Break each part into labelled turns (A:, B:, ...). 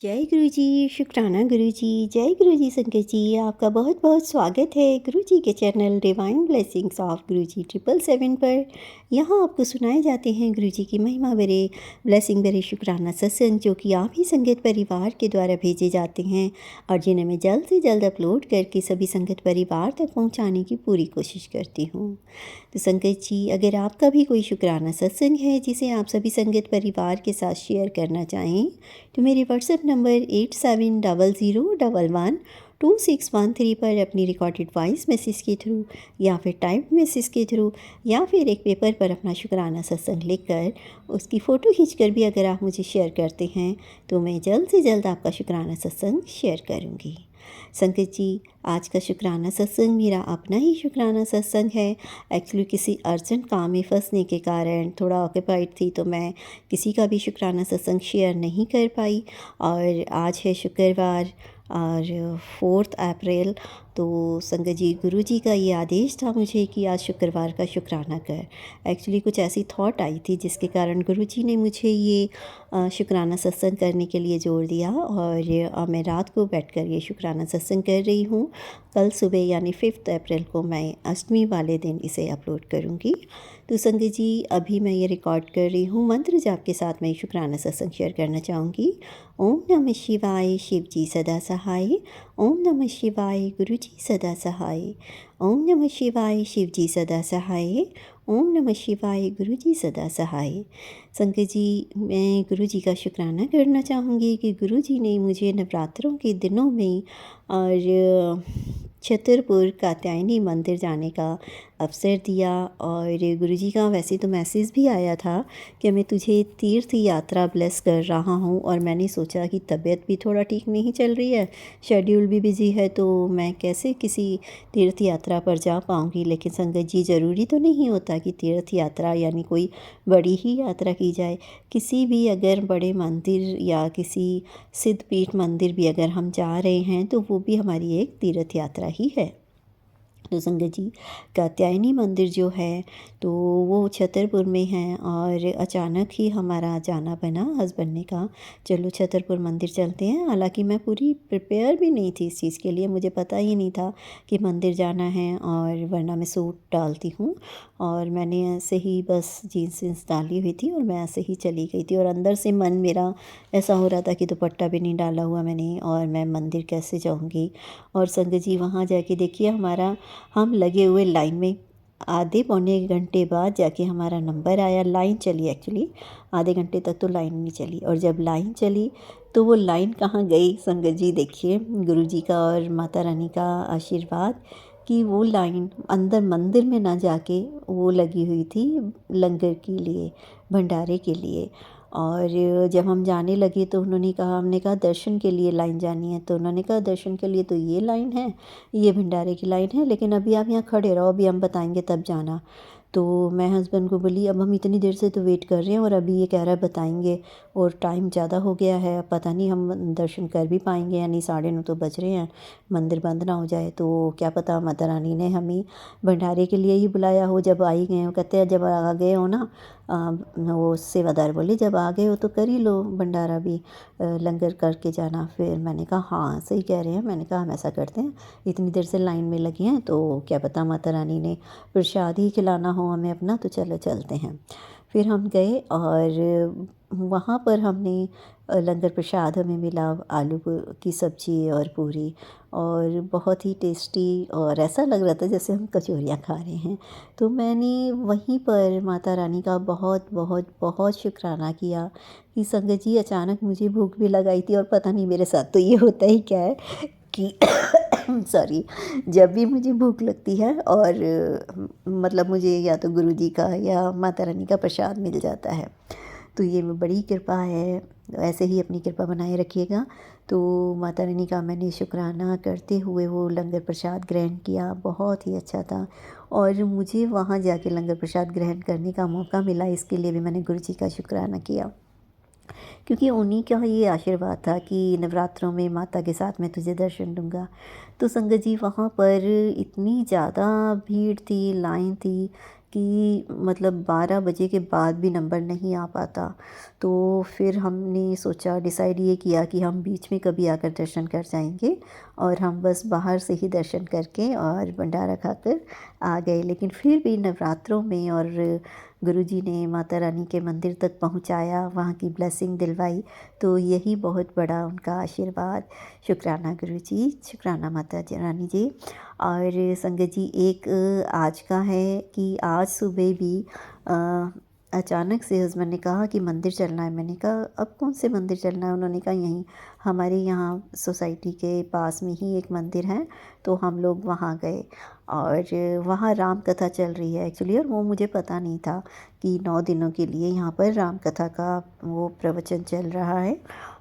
A: जय गुरु जी, शुक्राना गुरु जी, जय गुरु जी संगत जी। आपका बहुत बहुत स्वागत है गुरु जी के चैनल डिवाइन ब्लेसिंग्स ऑफ गुरु जी 777 पर। यहाँ आपको सुनाए जाते हैं गुरु जी की महिमा भरे ब्लेसिंग भरे शुक्राना सत्संग, जो कि आप ही संगत परिवार के द्वारा भेजे जाते हैं और जिन्हें मैं जल्द से जल्द अपलोड करके सभी संगत परिवार तक पहुँचाने की पूरी कोशिश करती हूँ। तो संगत जी, अगर आपका भी कोई शुक्राना सत्संग है जिसे आप सभी संगत परिवार के साथ शेयर करना चाहें, तो मेरे व्हाट्सएप नंबर 8700112613 पर अपनी रिकॉर्डेड वॉइस मैसेज के थ्रू या फिर टाइप मैसेज के थ्रू या फिर एक पेपर पर अपना शुक्राना सत्संग लिखकर उसकी फ़ोटो खींचकर भी अगर आप मुझे शेयर करते हैं तो मैं जल्द से जल्द आपका शुक्राना सत्संग शेयर करूँगी। संगत जी, आज का शुक्राना सत्संग मेरा अपना ही शुक्राना सत्संग है। एक्चुअली किसी अर्जेंट काम में फंसने के कारण थोड़ा ऑक्यूपाइड थी, तो मैं किसी का भी शुक्राना सत्संग शेयर नहीं कर पाई। और आज है शुक्रवार और 4 अप्रैल। तो संगत जी, गुरु जी का ये आदेश था मुझे कि आज शुक्रवार का शुक्राना कर। एक्चुअली कुछ ऐसी थॉट आई थी जिसके कारण गुरु जी ने मुझे ये शुक्राना सत्संग करने के लिए जोड़ दिया और मैं रात को बैठकर ये शुक्राना सत्संग कर रही हूँ। कल सुबह यानी 5 अप्रैल को मैं अष्टमी वाले दिन इसे अपलोड करूँगी। तो संगत जी, अभी मैं ये रिकॉर्ड कर रही हूँ, मंत्र जाप के साथ मैं शुक्राना सत्संग शेयर करना चाहूँगी। ओम नमः शिवाय, शिव जी सदा सहाय। ओम नमः शिवाय, गुरु जी सदा सहाय। ओम नमः शिवाय, शिव जी सदा सहाय। ओम नमः शिवाय, गुरु जी सदा सहाय। संगत जी, मैं गुरु जी का शुक्राना करना चाहूँगी कि गुरु जी ने मुझे नवरात्रों के दिनों में और छतरपुर कात्यायनी मंदिर जाने का अवसर दिया। और गुरु जी का वैसे तो मैसेज भी आया था कि मैं तुझे तीर्थ यात्रा ब्लेस कर रहा हूँ, और मैंने सोचा कि तबीयत भी थोड़ा ठीक नहीं चल रही है, शेड्यूल भी बिज़ी है, तो मैं कैसे किसी तीर्थ यात्रा पर जा पाऊँगी। लेकिन संगत जी, ज़रूरी तो नहीं होता कि तीर्थ यात्रा यानी कोई बड़ी ही यात्रा की जाए। किसी भी अगर बड़े मंदिर या किसी सिद्धपीठ मंदिर भी अगर हम जा रहे हैं तो वो भी हमारी एक तीर्थ यात्रा ही है। तो संगत जी, कात्यायनी मंदिर जो है तो वो छतरपुर में है, और अचानक ही हमारा जाना बना हस्बैंड ने कहा चलो छतरपुर मंदिर चलते हैं। हालांकि मैं पूरी प्रिपेयर भी नहीं थी इस चीज़ के लिए, मुझे पता ही नहीं था कि मंदिर जाना है, और वरना मैं सूट डालती हूँ और मैंने ऐसे ही बस जीन्स वीन्स डाली हुई थी और मैं ऐसे ही चली गई थी। और अंदर से मन मेरा ऐसा हो रहा था कि दुपट्टा भी नहीं डाला हुआ मैंने, और मैं मंदिर कैसे जाऊँगी। और संगत जी, वहाँ जाके देखिए, हम लगे हुए लाइन में, आधे पौने घंटे बाद जाके हमारा नंबर आया। लाइन चली, एक्चुअली आधे घंटे तक तो लाइन नहीं चली, और जब लाइन चली तो वो लाइन कहाँ गई संगत जी, देखिए गुरु जी का और माता रानी का आशीर्वाद कि वो लाइन अंदर मंदिर में ना जाके वो लगी हुई थी लंगर के लिए, भंडारे के लिए। और जब हम जाने लगे तो उन्होंने कहा, हमने कहा दर्शन के लिए लाइन जानी है, तो उन्होंने कहा दर्शन के लिए तो ये लाइन है, ये भंडारे की लाइन है, लेकिन अभी आप यहाँ खड़े रहो, अभी हम बताएंगे तब जाना। तो मैं हस्बैंड को बोली, अब हम इतनी देर से तो वेट कर रहे हैं और अभी ये कह रहा है बताएंगे, और टाइम ज़्यादा हो गया है, अब पता नहीं हम दर्शन कर भी पाएंगे या नहीं, 9:30 तो बज रहे हैं, मंदिर बंद ना हो जाए। तो क्या पता माता रानी ने हमें भंडारे के लिए ही बुलाया हो। जब आ ही गए हो, कहते हैं जब आ गए हो ना, वो सेवादार बोले जब आ गए हो तो कर ही लो भंडारा भी, लंगर करके जाना। फिर मैंने कहा हाँ सही कह रहे हैं, मैंने कहा हम ऐसा करते हैं, इतनी देर से लाइन में लगे हैं तो क्या पता माता रानी ने प्रसाद ही खिलाना हो हमें अपना, तो चलो चलते हैं। फिर हम गए और वहाँ पर हमने लंगर प्रसाद हमें मिला, आलू की सब्ज़ी और पूरी, और बहुत ही टेस्टी, और ऐसा लग रहा था जैसे हम कचौरियाँ खा रहे हैं। तो मैंने वहीं पर माता रानी का बहुत बहुत बहुत शुक्राना किया कि संगत जी, अचानक मुझे भूख भी लगाई थी, और पता नहीं मेरे साथ तो ये होता ही क्या है कि सॉरी, जब भी मुझे भूख लगती है और मतलब मुझे या तो गुरु जी का या माता रानी का प्रसाद मिल जाता है, तो ये बड़ी कृपा है। ऐसे ही अपनी कृपा बनाए रखिएगा। तो माता रानी का मैंने शुक्राना करते हुए वो लंगर प्रसाद ग्रहण किया, बहुत ही अच्छा था। और मुझे वहाँ जाके लंगर प्रसाद ग्रहण करने का मौका मिला, इसके लिए भी मैंने गुरु जी का शुक्राना किया, क्योंकि उन्हीं का ये आशीर्वाद था कि नवरात्रों में माता के साथ मैं तुझे दर्शन दूंगा। तो संगत जी, वहाँ पर इतनी ज़्यादा भीड़ थी, लाइन थी कि मतलब 12 बजे के बाद भी नंबर नहीं आ पाता। तो फिर हमने सोचा, डिसाइड ये किया कि हम बीच में कभी आकर दर्शन कर जाएंगे, और हम बस बाहर से ही दर्शन करके और भंडारा खाकर आ गए। लेकिन फिर भी नवरात्रों में और गुरुजी ने माता रानी के मंदिर तक पहुंचाया, वहाँ की ब्लेसिंग दिलवाई, तो यही बहुत बड़ा उनका आशीर्वाद। शुक्राना गुरुजी, शुक्राना माता रानी जी। और संगत जी, एक आज का है कि आज सुबह भी अ, अचानक से हस्बैंड ने कहा कि मंदिर चलना है। मैंने कहा अब कौन से मंदिर चलना है? उन्होंने कहा यहीं हमारे यहाँ सोसाइटी के पास में ही एक मंदिर है, तो हम लोग वहाँ गए। और वहाँ राम कथा चल रही है एक्चुअली, और वो मुझे पता नहीं था कि 9 दिनों के लिए यहाँ पर राम कथा का वो प्रवचन चल रहा है।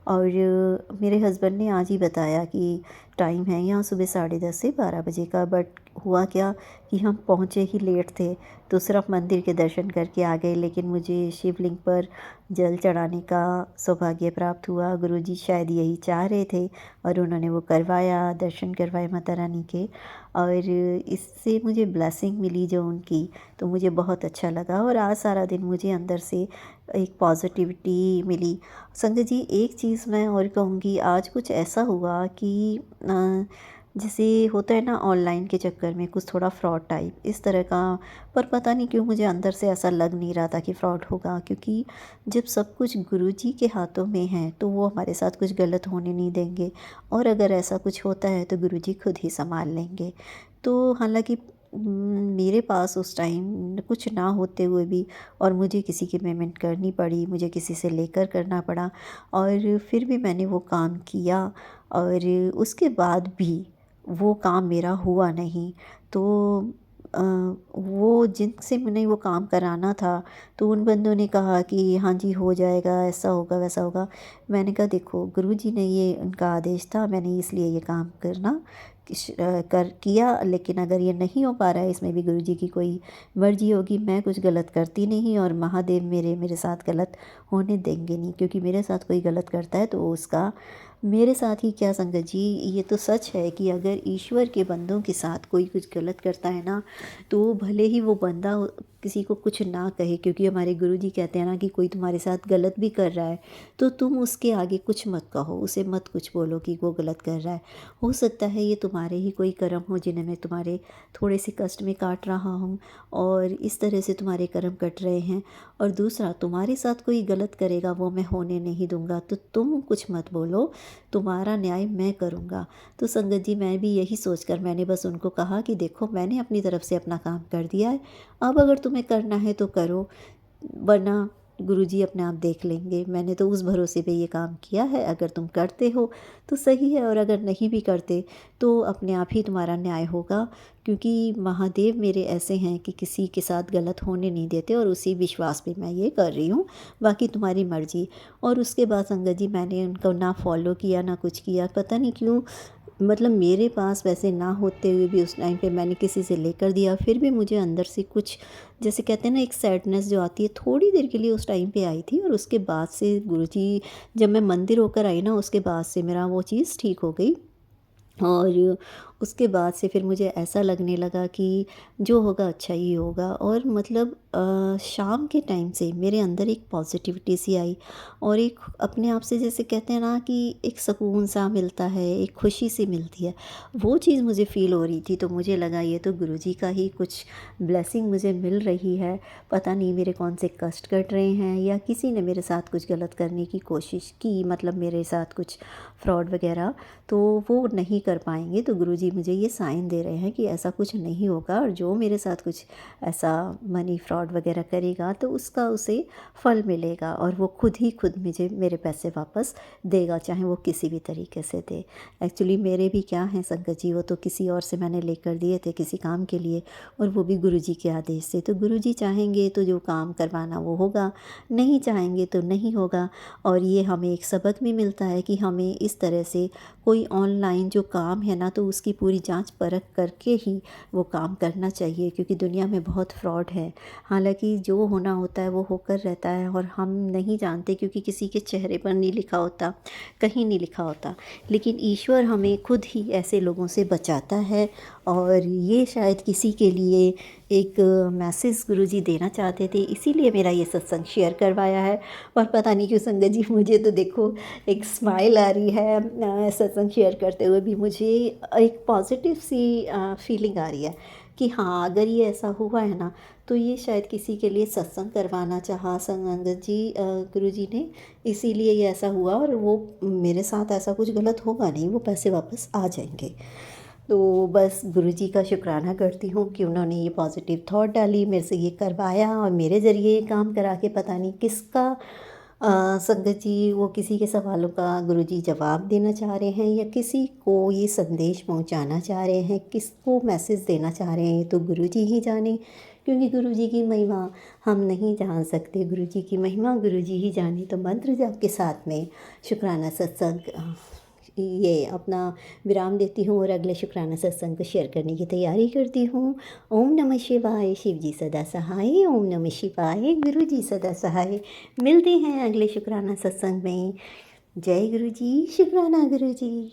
A: और मेरे हस्बैंड ने आज ही बताया कि टाइम है यहाँ सुबह 10:30 से 12 बजे का। बट हुआ क्या कि हम पहुँचे ही लेट थे, तो सिर्फ मंदिर के दर्शन करके आ गए। लेकिन मुझे शिवलिंग पर जल चढ़ाने का सौभाग्य प्राप्त हुआ। गुरुजी शायद यही चाह रहे थे, और उन्होंने वो करवाया, दर्शन करवाए माता रानी के। और इससे मुझे ब्लेसिंग मिली जो उनकी, तो मुझे बहुत अच्छा लगा। और आज सारा दिन मुझे अंदर से एक पॉजिटिविटी मिली। संगत जी, एक चीज़ मैं और कहूँगी, आज कुछ ऐसा हुआ कि जैसे होता है ना ऑनलाइन के चक्कर में कुछ थोड़ा फ्रॉड टाइप इस तरह का। पर पता नहीं क्यों मुझे अंदर से ऐसा लग नहीं रहा था कि फ्रॉड होगा, क्योंकि जब सब कुछ गुरुजी के हाथों में है तो वो हमारे साथ कुछ गलत होने नहीं देंगे। और अगर ऐसा कुछ होता है तो गुरुजी खुद ही संभाल लेंगे। तो हालांकि मेरे पास उस टाइम कुछ ना होते हुए भी, और मुझे किसी की पेमेंट करनी पड़ी, मुझे किसी से लेकर करना पड़ा, और फिर भी मैंने वो काम किया। और उसके बाद भी वो काम मेरा हुआ नहीं। तो वो जिनसे मैंने वो काम कराना था, तो उन बंदों ने कहा कि हाँ जी हो जाएगा, ऐसा होगा वैसा होगा। मैंने कहा देखो, गुरुजी ने ये उनका आदेश था, मैंने इसलिए ये काम करना कर किया। लेकिन अगर ये नहीं हो पा रहा है, इसमें भी गुरुजी की कोई मर्जी होगी। मैं कुछ गलत करती नहीं, और महादेव मेरे साथ गलत होने देंगे नहीं, क्योंकि मेरे साथ कोई गलत करता है तो उसका मेरे साथ ही क्या संगत जी, ये तो सच है कि अगर ईश्वर के बंदों के साथ कोई कुछ गलत करता है ना, तो भले ही वो बंदा किसी को कुछ ना कहे, क्योंकि हमारे गुरुजी कहते हैं ना कि कोई तुम्हारे साथ गलत भी कर रहा है तो तुम उसके आगे कुछ मत कहो, उसे मत कुछ बोलो कि वो गलत कर रहा है। हो सकता है ये तुम्हारे ही कोई कर्म हो जिन्हें मैं तुम्हारे थोड़े से कष्ट में काट रहा हूँ, और इस तरह से तुम्हारे कर्म कट रहे हैं। और दूसरा, तुम्हारे साथ कोई गलत करेगा वो मैं होने नहीं दूंगा, तो तुम कुछ मत बोलो, तुम्हारा न्याय मैं करूँगा। तो संगत जी, मैं भी यही सोचकर मैंने बस उनको कहा कि देखो, मैंने अपनी तरफ से अपना काम कर दिया है, अब अगर तुम्हें करना है तो करो, वरना गुरुजी अपने आप देख लेंगे। मैंने तो उस भरोसे पे ये काम किया है, अगर तुम करते हो तो सही है, और अगर नहीं भी करते तो अपने आप ही तुम्हारा न्याय होगा। क्योंकि महादेव मेरे ऐसे हैं कि किसी के साथ गलत होने नहीं देते, और उसी विश्वास पे मैं ये कर रही हूँ। बाकी तुम्हारी मर्ज़ी। और उसके बाद संगत जी, मैंने उनको ना फॉलो किया ना कुछ किया, पता नहीं क्यों। मतलब मेरे पास पैसे ना होते हुए भी उस टाइम पे मैंने किसी से लेकर दिया, फिर भी मुझे अंदर से कुछ, जैसे कहते हैं ना, एक सैडनेस जो आती है, थोड़ी देर के लिए उस टाइम पे आई थी। और उसके बाद से गुरुजी, जब मैं मंदिर होकर आई ना, उसके बाद से मेरा वो चीज़ ठीक हो गई। और उसके बाद से फिर मुझे ऐसा लगने लगा कि जो होगा अच्छा ही होगा। और मतलब शाम के टाइम से मेरे अंदर एक पॉजिटिविटी सी आई, और एक अपने आप से, जैसे कहते हैं ना कि एक सुकून सा मिलता है, एक खुशी सी मिलती है, वो चीज़ मुझे फ़ील हो रही थी। तो मुझे लगा ये तो गुरुजी का ही कुछ ब्लेसिंग मुझे मिल रही है। पता नहीं मेरे कौन से कष्ट कट रहे हैं, या किसी ने मेरे साथ कुछ गलत करने की कोशिश की, मतलब मेरे साथ कुछ फ्रॉड वगैरह, तो वो नहीं कर पाएंगे। तो गुरुजी मुझे ये साइन दे रहे हैं कि ऐसा कुछ नहीं होगा, और जो मेरे साथ कुछ ऐसा मनी फ्रॉड वगैरह करेगा तो उसका उसे फल मिलेगा, और वो खुद ही खुद मुझे मेरे पैसे वापस देगा, चाहे वो किसी भी तरीके से दे। एक्चुअली मेरे भी क्या हैं संगत जी, वो तो किसी और से मैंने लेकर दिए थे किसी काम के लिए, और वो भी गुरुजी के आदेश से। तो गुरुजी चाहेंगे तो जो काम करवाना वो होगा, नहीं चाहेंगे तो नहीं होगा। और ये हमें एक सबक भी मिलता है कि हमें इस तरह से कोई ऑनलाइन जो काम है ना, तो उसकी पूरी जांच परख करके ही वो काम करना चाहिए, क्योंकि दुनिया में बहुत फ्रॉड है। हालांकि जो होना होता है वो होकर रहता है, और हम नहीं जानते, क्योंकि किसी के चेहरे पर नहीं लिखा होता, कहीं नहीं लिखा होता। लेकिन ईश्वर हमें खुद ही ऐसे लोगों से बचाता है, और ये शायद किसी के लिए एक मैसेज गुरुजी देना चाहते थे, इसीलिए मेरा ये सत्संग शेयर करवाया है। और पता नहीं क्यों संगत जी, मुझे तो देखो एक स्माइल आ रही है सत्संग शेयर करते हुए भी। मुझे एक पॉजिटिव सी फीलिंग आ रही है कि हाँ, अगर ये ऐसा हुआ है ना, तो ये शायद किसी के लिए सत्संग करवाना चाहा संगत जी, गुरुजी ने, इसीलिए ये ऐसा हुआ। और वो मेरे साथ ऐसा कुछ गलत होगा नहीं, वो पैसे वापस आ जाएंगे। तो बस गुरुजी का शुक्राना करती हूँ कि उन्होंने ये पॉजिटिव थॉट डाली, मेरे से ये करवाया और मेरे ज़रिए ये काम करा के पता नहीं किसका संगत जी, वो किसी के सवालों का गुरुजी जवाब देना चाह रहे हैं या किसी को ये संदेश पहुंचाना चाह रहे हैं, किसको मैसेज देना चाह रहे हैं, तो गुरुजी ही जाने। क्योंकि गुरुजी की महिमा हम नहीं जान सकते, गुरुजी की महिमा गुरुजी ही जाने। तो मंत्र जाप के साथ में शुक्राना सत्संग ये अपना विराम देती हूँ और अगले शुक्राना सत्संग को शेयर करने की तैयारी करती हूँ। ओम नमः शिवाय, शिव जी सदा सहाय। ओम नमः शिवाय, गुरु जी सदा सहाय। मिलते हैं अगले शुक्राना सत्संग में। जय गुरु जी, शुक्राना गुरु जी।